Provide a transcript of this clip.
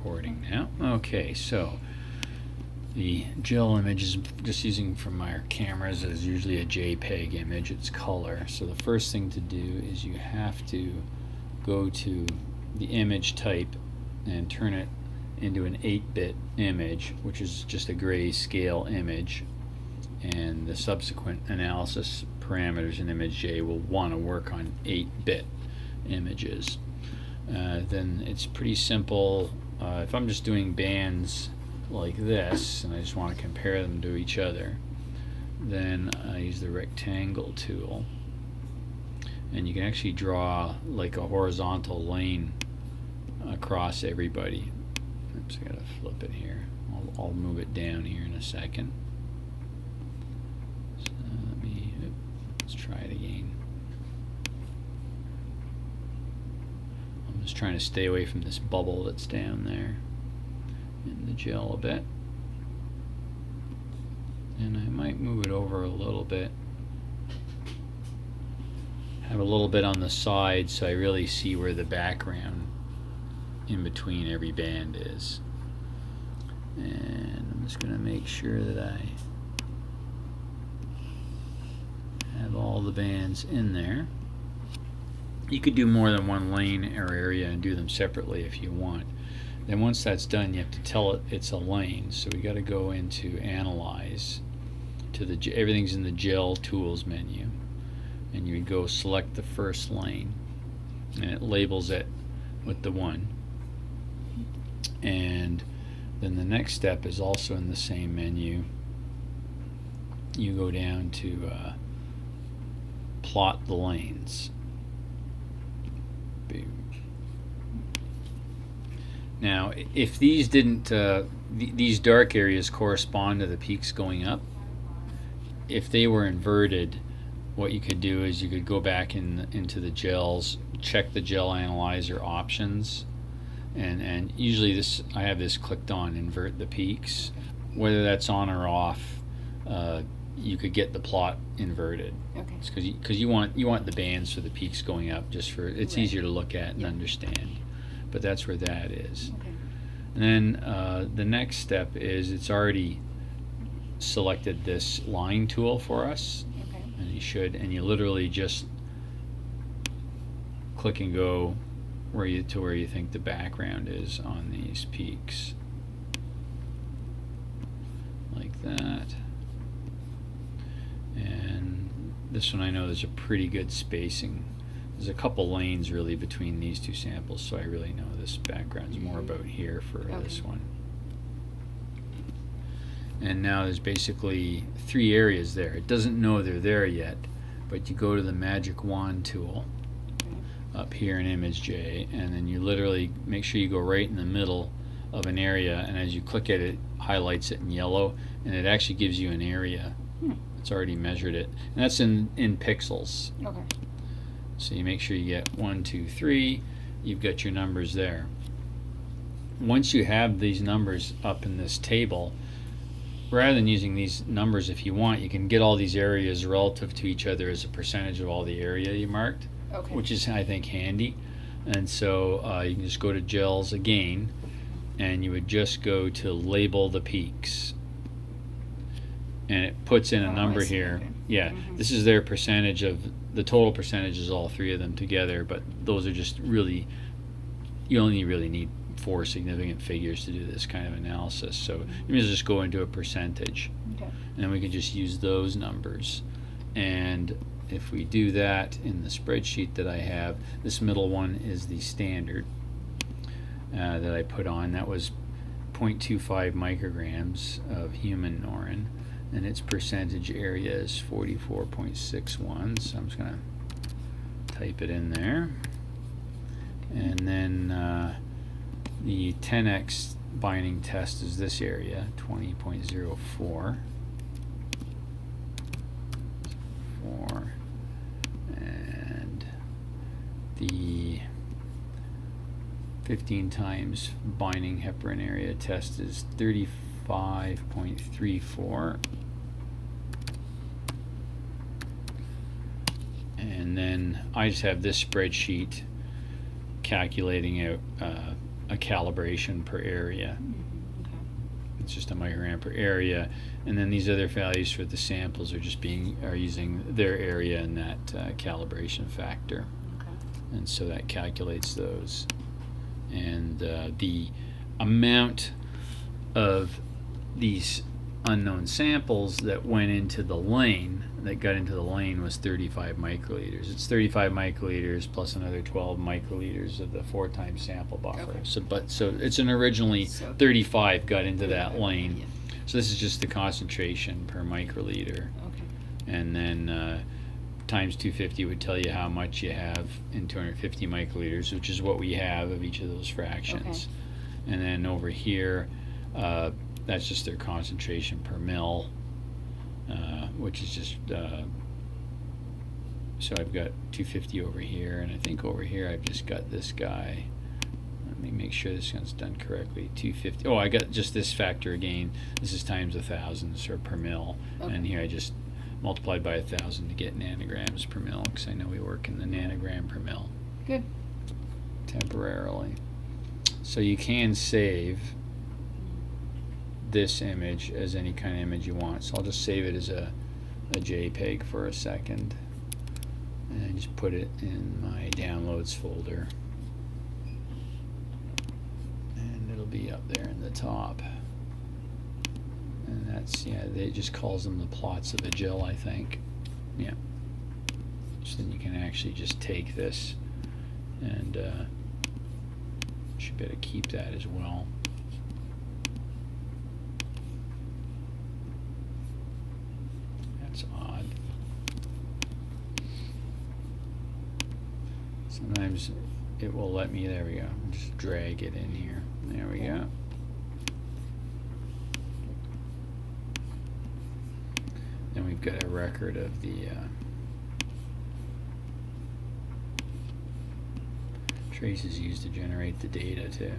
recording now. Okay, so the gel image is just using from our cameras is usually a JPEG image, it's color. So the first thing to do is you have to go to the image type and turn it into an 8-bit image, which is just a grayscale image, and the subsequent analysis parameters in ImageJ will want to work on 8-bit images. Then it's pretty simple. If I'm just doing bands like this and I just want to compare them to each other, then I use the rectangle tool, and you can actually draw like a horizontal lane across everybody. Oops, I gotta flip it here. I'll move it down here in a second. So let's try it again. I'm just trying to stay away from this bubble that's down there in the gel a bit. And I might move it over a little bit. Have a little bit on the side so I really see where the background in between every band is. And I'm just going to make sure that I have all the bands in there. You could do more than one lane or area and do them separately if you want. Then once that's done, you have to tell it it's a lane. So we got to go into Analyze, to the everything's in the Gel Tools menu, and you would go select the first lane, and it labels it with the 1. And then the next step is also in the same menu. You go down to plot the lanes. Boom. Now, if these didn't, these dark areas correspond to the peaks going up. If they were inverted, what you could do is you could go back into the gels, check the gel analyzer options, and usually this, I have this clicked on, invert the peaks. Whether that's on or off, you could get the plot inverted. Okay. It's because you want the bands for the peaks going up, just for it's easier to look at and understand. But that's where that is. Okay. And then the next step is it's already selected this line tool for us. Okay. And you literally just click and go where you think the background is on these peaks, like that. And this one I know there's a pretty good spacing. There's a couple lanes really between these two samples, so I really know this background's more about here for this one. And now there's basically 3 areas there. It doesn't know they're there yet, but you go to the magic wand tool up here in ImageJ, and then you literally make sure you go right in the middle of an area, and as you click it, it highlights it in yellow, and it actually gives you an area. It's already measured it, and that's in pixels. Okay. So you make sure you get 1, 2, 3. You've got your numbers there. Once you have these numbers up in this table, rather than using these numbers, if you want, you can get all these areas relative to each other as a percentage of all the area you marked, which is, I think, handy. And so you can just go to Gels again, and you would just go to Label the Peaks. And it puts in a number here. Okay. Yeah, this is their percentage of, the total percentage is all 3 of them together, but those are just really, you only really need 4 significant figures to do this kind of analysis. So you just go into a percentage, and then we can just use those numbers. And if we do that in the spreadsheet that I have, this middle one is the standard that I put on. That was 0.25 micrograms of human norrin, and its percentage area is 44.61. So I'm just going to type it in there. And then the 10x binding test is this area, 20.04. And the 15 times binding heparin area test is 35.34. And then I just have this spreadsheet calculating out a calibration per area. Okay. It's just a microgram per area, and then these other values for the samples are just using their area and that calibration factor, Okay. and so that calculates those. And the amount of these unknown samples that went into the lane, that got into the lane, was 35 microliters. It's 35 microliters plus another 12 microliters of the 4 times sample buffer. Okay. So it's an originally So 35 got into that 35, lane. yeah. So this is just the concentration per microliter. Okay. And then times 250 would tell you how much you have in 250 microliters, which is what we have of each of those fractions. Okay. And then over here, that's just their concentration per mil, which is just, so I've got 250 over here, and I think over here I've just got this guy. Let me make sure this one's done correctly. 250. Oh, I got just this factor again. This is times 1,000, so per mil. Okay. And here I just multiplied by 1,000 to get nanograms per mil, because I know we work in the nanogram per mil. Good. Temporarily. So you can save this image as any kind of image you want. So I'll just save it as a JPEG for a second, and just put it in my downloads folder, and it'll be up there in the top. And that's, yeah, it just calls them the plots of a GIL, I think. Yeah. So then you can actually just take this and should be able to keep that as well. That's odd. Sometimes it will let me, there we go, just drag it in here. There we go. Then we've got a record of the traces used to generate the data too.